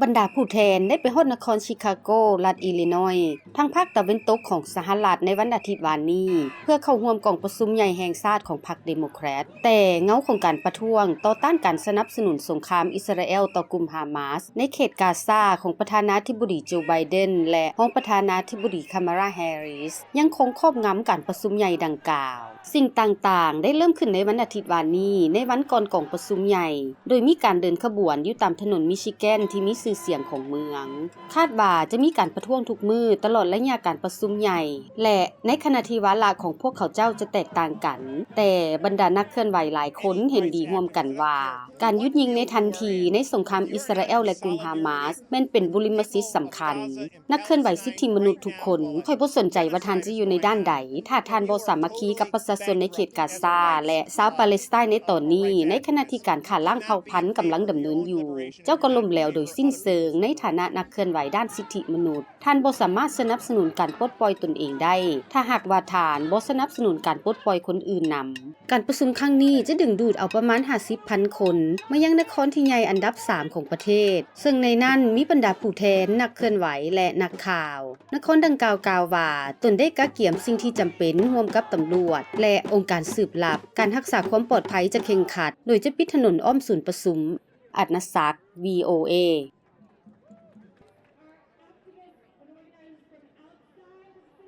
บรรดาผู้แทนได้ไปฮอดนครชิคาโกรัฐอิลลินอยส์ทางภาคตะวันตกของสหรัฐในวันอาทิตย์วานนี้เพื่อเข้าร่วมกองประชุมใหญ่แห่งชาติของพรรคเดโมแครตแต่เงาของการประท้วงต่อต้านการสนับสนุนสงครามอิสราเอลต่อกลุ่มฮามาสในเขตกาซาของประธานาธิบดีโจไบเดนและรองประธานาธิบดีคามาลาแฮริสยังคงครอบงำการประชุมใหญ่ดังกล่าวสิ่งต่างๆได้เริ่มขึ้นในวันอาทิตย์วานนี้ในวันก่อนกองประชุมใหญ่โดยมีการเดินขบวนอยู่ตามถนนมิชิแกนที่มีชื่อเสียงของเมืองคาดว่าจะมีการประท้วงทุกมือตลอดระยะการประชุมใหญ่และในขณะที่วาระของพวกเขาเจ้าจะแตกต่างกันแต่บรรดานักเคลื่อนไหวหลายคนเห็นดีร่วมกันว่าการหยุดยิงในทันทีในสงครามอิสราเอลและกลุ่มฮามาสแม่นเป็นบรมสิทธิ์สำคัญนักเคลื่อนไหวสิทธิมนุษย์ทุกคนค่อยบ่สนใจว่าท่านจะอยู่ในด้านใดถ้าท่านบ่สามัคคีกับประชาชนในเขตกาซาและชาวปาเลสไตน์ในตอนนี้ในขณะที่การฆ่าล้างเผ่าพันธุ์กำลังดำเนินอยู่เจ้าก็ล้มแล้วโดยสิ้นเชิงในฐานะนักเคลื่อนไหวด้านสิทธิมนุษย์ท่านบ่สามารถสนับสนุนการปลดปล่อยตนเองได้ถ้าหากว่าท่านบ่สนับสนุนการปลดปล่อยคนอื่นนำการประชุมครั้งนี้จะดึงดูดเอาประมาณ 50,000 คนมายังนครที่ใหญ่อันดับ 3 ของประเทศซึ่งในนั้นมีบรรดาผู้แทนนักเคลื่อนไหวและนักข่าวนครดังกล่าวกล่าวว่าตนได้กะเกี่ยมสิ่งที่จำเป็นร่วมกับตำรวจและองค์การสืบลับการรักษาความปลอดภัยจะเคร่งครัดโดยจะปิดถนนอ้อมศูนย์ประชุมอัดนศักดิ์ VOA